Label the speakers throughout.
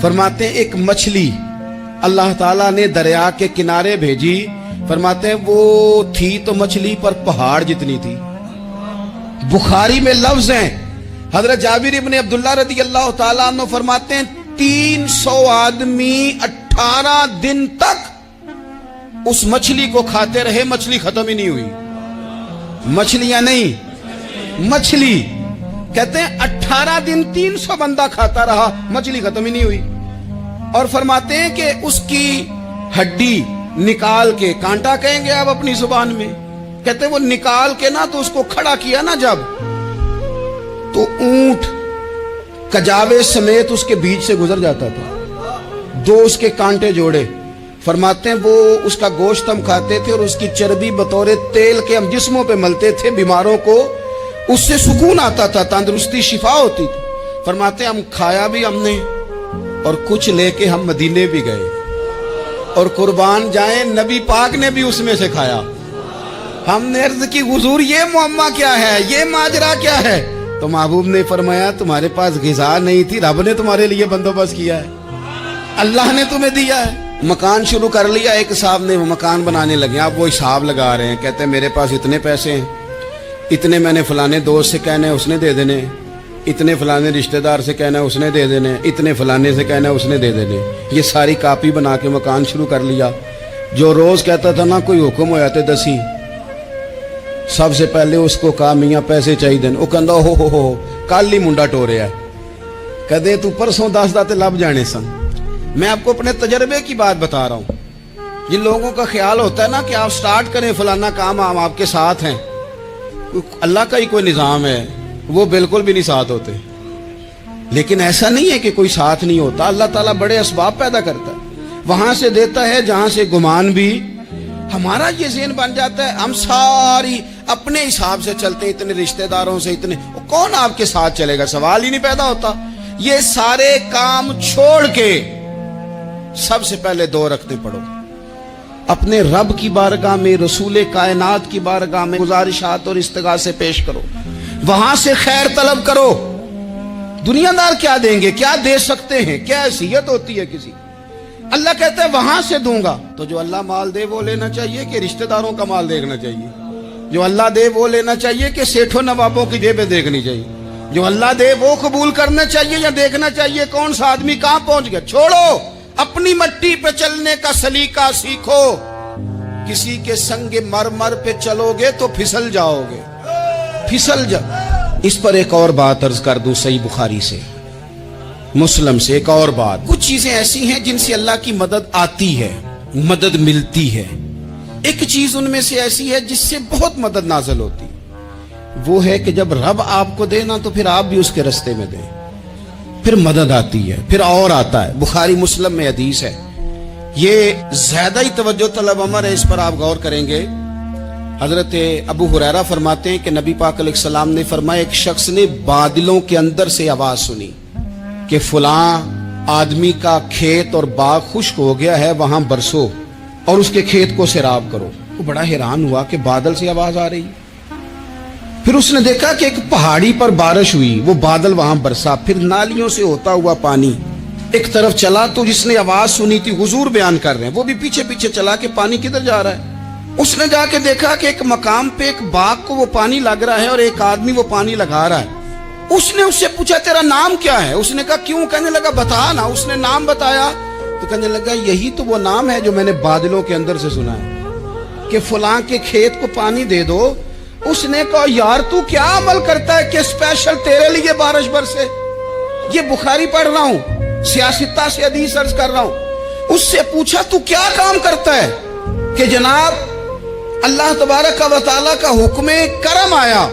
Speaker 1: فرماتے ہیں ایک مچھلی اللہ تعالیٰ نے دریا کے کنارے بھیجی، فرماتے ہیں وہ تھی تو مچھلی پر پہاڑ جتنی تھی۔ بخاری میں لفظ ہیں، حضرت جابر ابن عبداللہ رضی اللہ تعالیٰ عنہ فرماتے ہیں 300 آدمی 18 دن تک اس مچھلی کو کھاتے رہے، مچھلی ختم ہی نہیں ہوئی۔ مچھلیاں نہیں، مچھلی کہتے ہیں 18 دن 300 بندہ کھاتا رہا، مچھلی ختم ہی نہیں ہوئی۔ اور فرماتے ہیں کہ اس کی ہڈی نکال کے، کانٹا کہیں گے آپ اپنی زبان میں، کہتے ہیں وہ نکال کے نا تو اس کو کھڑا کیا نا جب، تو اونٹ کجاوے سمیت اس کے بیچ سے گزر جاتا تھا، دو اس کے کانٹے جوڑے۔ فرماتے ہیں وہ اس کا گوشت ہم کھاتے تھے اور اس کی چربی بطور تیل کے ہم جسموں پہ ملتے تھے، بیماروں کو اس سے سکون آتا تھا، تندرستی شفا ہوتی تھی۔ فرماتے ہیں ہم کھایا بھی ہم نے اور کچھ لے کے ہم مدینے بھی گئے، اور قربان جائیں نبی پاک نے بھی اس میں سے کھایا۔ ہم نے عرض کی حضور یہ معمہ کیا ہے، یہ ماجرا کیا ہے؟ تو محبوب نے فرمایا تمہارے پاس غذا نہیں تھی، رب نے تمہارے لیے بندوبست کیا ہے، اللہ نے تمہیں دیا ہے۔ مکان شروع کر لیا، ایک صاحب نے وہ مکان بنانے لگے، آپ وہ حساب لگا رہے ہیں، کہتے ہیں میرے پاس اتنے پیسے ہیں، اتنے میں نے فلانے دوست سے کہنا ہے اس نے دے دینے، اتنے فلانے رشتہ دار سے کہنا ہے اس نے دے دینے، اتنے فلانے سے کہنا ہے اس نے دے دینے۔ یہ ساری کاپی بنا کے مکان شروع کر لیا۔ جو روز کہتا تھا نا کوئی حکم ہو جاتے دسی، سب سے پہلے اس کو کہا میاں پیسے چاہیے دین، وہ کہندا ہو کل ہی منڈا ٹوریا ہے، کہدے تو پرسوں 10 داتے لب جانے سن۔ میں آپ کو اپنے تجربے کی بات بتا رہا ہوں۔ جن لوگوں کا خیال ہوتا ہے نا کہ آپ سٹارٹ کریں فلانا کام، ہم آپ کے ساتھ ہیں، اللہ کا ہی کوئی نظام ہے، وہ بالکل بھی نہیں ساتھ ہوتے۔ لیکن ایسا نہیں ہے کہ کوئی ساتھ نہیں ہوتا، اللہ تعالیٰ بڑے اسباب پیدا کرتا ہے، وہاں سے دیتا ہے جہاں سے گمان بھی۔ ہمارا یہ ذہن بن جاتا ہے ہم ساری اپنے حساب سے چلتے ہیں، اتنے رشتہ داروں سے، اتنے کون آپ کے ساتھ چلے گا، سوال ہی نہیں پیدا ہوتا۔ یہ سارے کام چھوڑ کے سب سے پہلے 2 رکعتیں پڑھو، اپنے رب کی بارگاہ میں، رسول کائنات کی بارگاہ میں گزارشات اور استغاثے پیش کرو، وہاں سے خیر طلب کرو۔ دنیا دار کیا دیں گے، کیا دے سکتے ہیں، کیا حیثیت ہوتی ہے کسی؟ اللہ کہتا ہے وہاں سے دوں گا۔ تو جو اللہ مال دے وہ لینا چاہیے کہ رشتہ داروں کا مال دیکھنا چاہیے؟ جو اللہ دے وہ لینا چاہیے کہ سیٹھوں نوابوں کی جیبیں دیکھنی چاہیے؟ جو اللہ دے وہ قبول کرنا چاہیے یا دیکھنا چاہیے کون سا آدمی کہاں پہنچ گیا؟ چھوڑو، اپنی مٹی پہ چلنے کا سلیقہ سیکھو۔ کسی کے سنگ مرمر پہ چلو گے تو پھسل جاؤ گے، پھسل جاؤ۔ اس پر ایک اور بات عرض کر دوں، صحیح بخاری سے، مسلم سے ایک اور بات۔ کچھ چیزیں ایسی ہیں جن سے اللہ کی مدد آتی ہے، مدد ملتی ہے۔ ایک چیز ان میں سے ایسی ہے جس سے بہت مدد نازل ہوتی، وہ ہے کہ جب رب آپ کو دے نا تو پھر آپ بھی اس کے رستے میں دیں، پھر مدد آتی ہے، پھر اور آتا ہے۔ بخاری مسلم میں حدیث ہے، یہ زیادہ ہی توجہ طلب امر ہے، اس پر آپ غور کریں گے۔ حضرت ابو ہریرہ فرماتے ہیں کہ نبی پاک علیہ السلام نے فرمایا ایک شخص نے بادلوں کے اندر سے آواز سنی کہ فلاں آدمی کا کھیت اور باغ خشک ہو گیا ہے، وہاں برسو اور اس کے کھیت کو سیراب کرو۔ وہ بڑا حیران ہوا کہ بادل سے آواز آ رہی۔ پھر اس نے دیکھا کہ ایک پہاڑی پر بارش ہوئی، وہ بادل وہاں برسا، پھر نالیوں سے ہوتا ہوا پانی ایک طرف چلا۔ تو جس نے آواز سنی تھی، حضور بیان کر رہے ہیں، وہ بھی پیچھے پیچھے چلا کہ پانی کدھر جا رہا ہے۔ اس نے جا کے دیکھا کہ ایک مقام پہ ایک باغ کو وہ پانی لگ رہا ہے اور ایک آدمی وہ پانی لگا رہا ہے۔ اس نے اس سے پوچھا تیرا نام کیا ہے؟ اس نے کہا کیوں؟ کہنے لگا بتا نا۔ اس نے نام بتایا تو کہنے لگا یہی تو وہ نام ہے جو میں نے بادلوں کے اندر سے سنا ہے کہ فلاں کے کھیت کو پانی دے دو۔ اس نے کہا یار تو کیا عمل کرتا ہے کہ اسپیشل تیرے لیے بارش برسے؟ یہ بخاری پڑھ رہا ہوں، سیاستہ سے حدیث عرض کر رہا ہوں۔ اس سے پوچھا تو کیا کام کرتا ہے کہ جناب اللہ تبارک و تعالیٰ کا حکم کرم آیا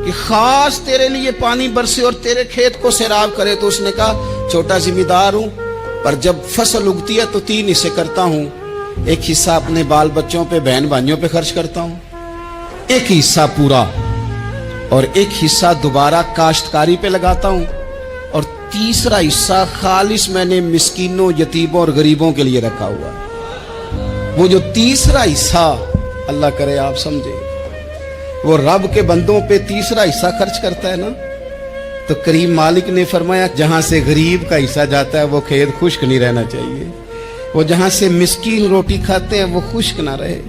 Speaker 1: کہ خاص تیرے لیے پانی برسے اور تیرے کھیت کو سیراب کرے؟ تو اس نے کہا چھوٹا ذمہ دار ہوں، پر جب فصل اگتی ہے تو 3 حصے کرتا ہوں، ایک حصہ اپنے بال بچوں پہ، بہن بھائیوں پہ خرچ کرتا ہوں، ایک حصہ پورا، اور ایک حصہ دوبارہ کاشتکاری پہ لگاتا ہوں، اور تیسرا حصہ خالص میں نے مسکینوں، یتیموں اور غریبوں کے لیے رکھا ہوا ہے۔ وہ جو تیسرا حصہ، اللہ کرے آپ سمجھے، وہ رب کے بندوں پہ تیسرا حصہ خرچ کرتا ہے نا، تو کریم مالک نے فرمایا جہاں سے غریب کا حصہ جاتا ہے وہ کھیت خشک نہیں رہنا چاہیے، وہ جہاں سے مسکین روٹی کھاتے ہیں وہ خشک نہ رہے،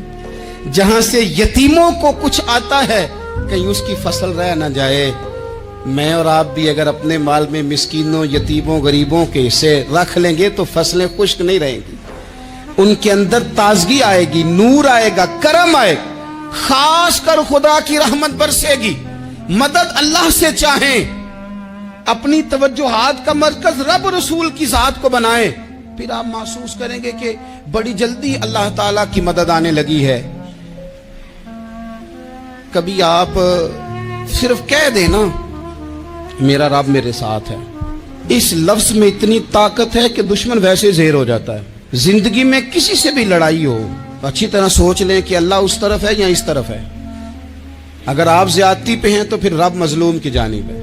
Speaker 1: جہاں سے یتیموں کو کچھ آتا ہے کہیں اس کی فصل رہ نہ جائے۔ میں اور آپ بھی اگر اپنے مال میں مسکینوں، یتیموں، غریبوں کے حصے رکھ لیں گے تو فصلیں خشک نہیں رہیں گی، ان کے اندر تازگی آئے گی، نور آئے گا، کرم آئے گا، خاص کر خدا کی رحمت برسے گی۔ مدد اللہ سے چاہیں، اپنی توجہات کا مرکز رب رسول کی ذات کو بنائیں، پھر آپ محسوس کریں گے کہ بڑی جلدی اللہ تعالیٰ کی مدد آنے لگی ہے۔ کبھی آپ صرف کہہ دیں نا میرا رب میرے ساتھ ہے، اس لفظ میں اتنی طاقت ہے کہ دشمن ویسے زہر ہو جاتا ہے۔ زندگی میں کسی سے بھی لڑائی ہو اچھی طرح سوچ لیں کہ اللہ اس طرف ہے یا اس طرف ہے۔ اگر آپ زیادتی پہ ہیں تو پھر رب مظلوم کی جانب ہے۔